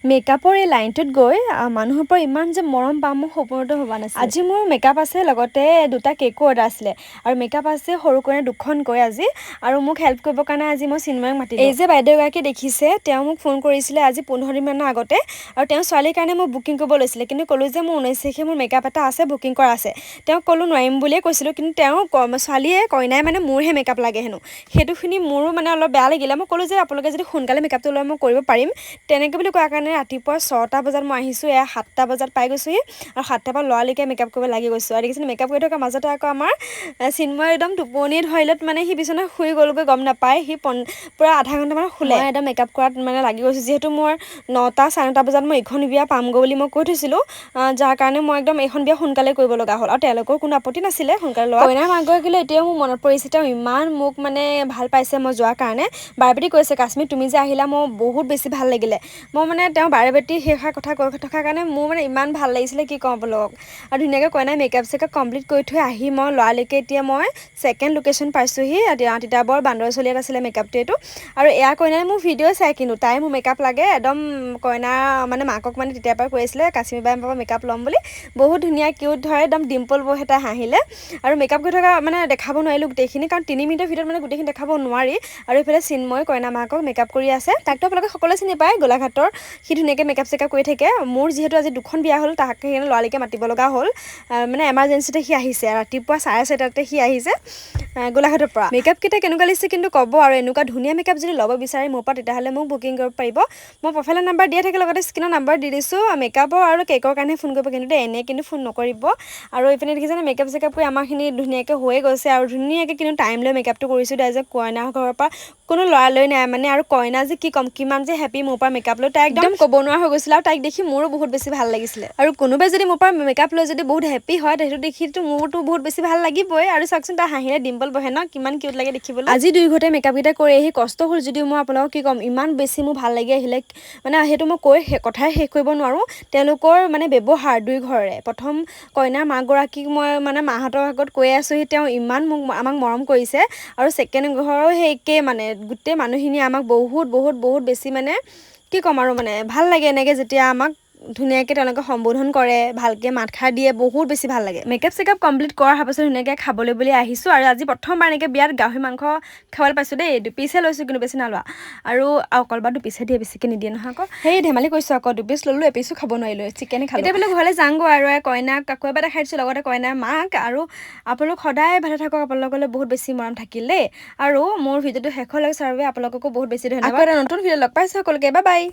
মেকআপৰ এই লাইনটোত গৈ মানুহৰ পৰা ইমান যে মৰম পাম মই সপোনতো ভবা নাছিলোঁ। আজি মোৰ মেকআপ আছে, লগতে দুটা কেকো অৰ্ডাৰ আছিলে আৰু মেকআপ আছে সৰু কোণে দুখনকৈ আজি। আৰু মোক হেল্প কৰিবৰ কাৰণে আজি মই চিন্ময়ক মাতিলোঁ। এই যে বাইদেউগৰাকী দেখিছে, তেওঁ মোক ফোন কৰিছিলে আজি 15 দিনমানৰ আগতে, আৰু তেওঁ ছোৱালীৰ কাৰণে মোক বুকিং কৰিব লৈছিলে, কিন্তু ক'লোঁ যে মোৰ 19 তাৰিখে মোৰ মেকআপ এটা আছে, বুকিং কৰা আছে। তেওঁক ক'লোঁ নোৱাৰিম বুলিয়ে কৈছিলোঁ, কিন্তু তেওঁ কইনাই মানে মোৰহে মেকআপ লাগে হেনো। সেইটো শুনি মোৰো মানে অলপ বেয়া লাগিলে। মই ক'লোঁ যে আপোনালোকে যদি সোনকালে মেকআপটো লয় মই কৰিব পাৰিম। তেনেকৈ বুলি কোৱাৰ কাৰণে ৰাতিপুৱা 6টা বজাত মই আহিছোঁ, 7টা বজাত পাই গৈছোঁহি, আৰু 7টাৰ পৰা ল'ৰালৈকে মেকআপ কৰিব লাগি গৈছোঁ। আৰু দেখিছোঁ মেকআপ কৰি থকাৰ মাজতে আকৌ আমাৰ চিন্ময় একদম টোপনি ধৰিলত, মানে সি বিচনাত শুই গ'লগৈ, গম নাপায়। সি পূৰা আধা ঘণ্টামান শুলে। মই একদম মেকআপ কৰাত মানে লাগি গৈছোঁ, যিহেতু মোৰ 9টা 9:30 বজাত মই এইখন বিয়া পামগৈ বুলি মই কৈ থৈছিলোঁ, যাৰ কাৰণে মই একদম এইখন বিয়া সোনকালে কৰিব লগা হ'ল। আৰু তেওঁলোকৰ কোনো আপত্তি নাছিলে সোনকালে লোৱা। কইনাৰ মাকগৰাকীলৈ এতিয়াও মোৰ মনত পৰিছে, তেওঁ ইমান মোক মানে ভাল পাইছে মই যোৱাৰ কাৰণে। বাৰে প্ৰতি কৈছে, কাশ্মীৰ তুমি যে আহিলা মোৰ বহুত বেছি ভাল লাগিলে। মই মানে তেওঁ বাৰে প্ৰতি সেইষাৰ কথা কৈ থকাৰ কাৰণে মোৰ মানে ইমান ভাল লাগিছিলে, কি কওঁ আপোনালোকক। আৰু ধুনীয়াকৈ কইনাই মেকআপ চেকআপ কমপ্লিট কৰি থৈ আহি মই ল'ৰালৈকে এতিয়া মই ছেকেণ্ড লোকেশ্যন পাইছোঁহি। তিতাবৰ বান্দৰচলীয়াত আছিলে মেকআপটো এইটো। আৰু এয়া কইনাই মোৰ ভিডিঅ' চাই, কিন্তু তাই মোৰ মেকআপ লাগে একদম। কইনা মানে মাকক মানে তেতিয়াৰ পৰা কৈ আছিলে কাশ্মীৰ বাই পৰা মেকআপ ল'ম বুলি। বহুত ধুনীয়া কিউট ধৰে, একদম ডিম্পল বহ এটা হাঁহিলে। আৰু মেকআপ কৰি থকা মানে দেখাব নোৱাৰিলোঁ গোটেইখিনি, কাৰণ 3 মিনিটৰ ভিতৰত মানে গোটেইখিনি দেখাব নোৱাৰি। আৰু এইফালে চিন্ময় কইনা মাকক মেকআপ কৰি আছে। তাকতো আপোনালোকে সকলোৱে চিনি পায়, গোলাঘাটৰ। সি ধুনীয়াকৈ মেকআপ চেকআপ কৰি থাকে। মোৰ যিহেতু আজি 2খন বিয়া হ'ল, তাকে সেইকাৰণে ল'ৰালৈকে মাতিব লগা হ'ল। মানে এমাৰ্জেঞ্চিতে সি আহিছে, ৰাতিপুৱা 4:30টাতে সি আহিছে গোলাঘাটৰ পৰা। মেকআপ কেইটা কেনেকুৱা লাগিছে কিন্তু ক'ব, আৰু এনেকুৱা ধুনীয়া মেকআপ যদি ল'ব বিচাৰে মোৰ পৰা, তেতিয়াহ'লে মোক বুকিং কৰিব পাৰিব। মই প্ৰফাইলৰ নাম্বাৰ দিয়া থাকে, লগতে স্ক্ৰীনৰ নাম্বাৰ দি দিছোঁ। মেকআপৰ আৰু কেকৰ কাৰণে ফোন কৰিব, কিন্তু এনেই কিন্তু ফোন নকৰিব। আৰু এইপিনে দেখিছেনে মেকআপ চেকআপ কৰি আমাৰখিনি ধুনীয়াকৈ হৈয়ে গৈছে, আৰু ধুনীয়াকৈ কিন্তু টাইম লৈ মেকআপটো কৰিছোঁ। তাই যে কইনাৰ ঘৰৰ পৰা কোনো ল'ৰা লৈ নাই মানে, আৰু কইনা যে কি ক'ম, কিমান যে হেপী মোৰ পৰা মেকআপ লৈ, তাই একদম ক'ব নোৱাৰা হৈ গৈছিলে। আৰু তাইক দেখি মোৰো বহুত বেছি ভাল লাগিছিলে। আৰু কোনোবাই যদি মোৰ পৰা মেকআপ লৈ যদি বহুত হেপী হয়, সেইটো দেখিতো মোৰতো বহুত বেছি ভাল লাগিবই। আৰু চাওকচোন তাই হাঁহিলে ডিম্পল বহে ন, কিমান কিউট লাগে দেখিবলৈ। আজি 2 ঘৰতে মেকআপ কেইটা কৰি আহি কষ্ট হ'ল যদিও মই আপোনালোকক কি ক'ম, ইমান বেছি মোৰ ভাল লাগি আহিলে, মানে সেইটো মই কৈ কথাই শেষ কৰিব নোৱাৰোঁ। তেওঁলোকৰ মানে ব্যৱহাৰ 2 ঘৰৰে। প্ৰথম কইনাৰ মাকগৰাকীক মই মানে মাহঁতৰ আগত কৈ আছোঁহি, তেওঁ ইমান আমাক মৰম কৰিছে। আৰু ছেকেণ্ড ঘৰো সেই একেই, মানে গোটেই মানুহখিনিয়ে আমাক বহুত বহুত বহুত বেছি মানে কি ক'ম আৰু, মানে ভাল লাগে এনেকৈ যেতিয়া আমাক ধুনীয়াকৈ তেওঁলোকে সম্বোধন কৰে, ভালকৈ মাতষাৰ দিয়ে, বহুত বেছি ভাল লাগে। মেকআপ চেকআপ কমপ্লিট কৰাৰ পাছত ধুনীয়াকৈ খাবলৈ বুলি আহিছোঁ। আৰু আজি প্ৰথমবাৰ এনেকৈ বিয়াত গাহৰি মাংস খাবলৈ পাইছোঁ দেই। 2 পিচহে লৈছোঁ, কিন্তু বেছি নালোৱা। আৰু অকল বা 2 পিচহে দিয়ে, বেছিকৈ নিদিয়ে নহয় আকৌ। সেই ধেমালি কৰিছোঁ আকৌ, 2 পিচ ল'লোঁ, এপিচো খাব নোৱাৰিলোঁ, চিকেনে খালোঁ। এতিয়া বোলে ঘৰলৈ যাওঁগৈ, আৰু কইনাক আকৌ এবাৰ দেখাই দিছোঁ, লগতে কইনাৰ মাক। আৰু আপোনালোক সদায় ভালে থাকক, আপোনালোকলৈ বহুত বেছি মৰম থাকিল দেই। আৰু মোৰ ভিডিঅ'টো শেষলৈ চোৱাৰ বাবে আপোনালোককো বহুত বেছি ধন্যবাদ। আকৌ এটা নতুন ভিডিঅ' লগ পাইছোঁ সকলোকে, বাই বাই।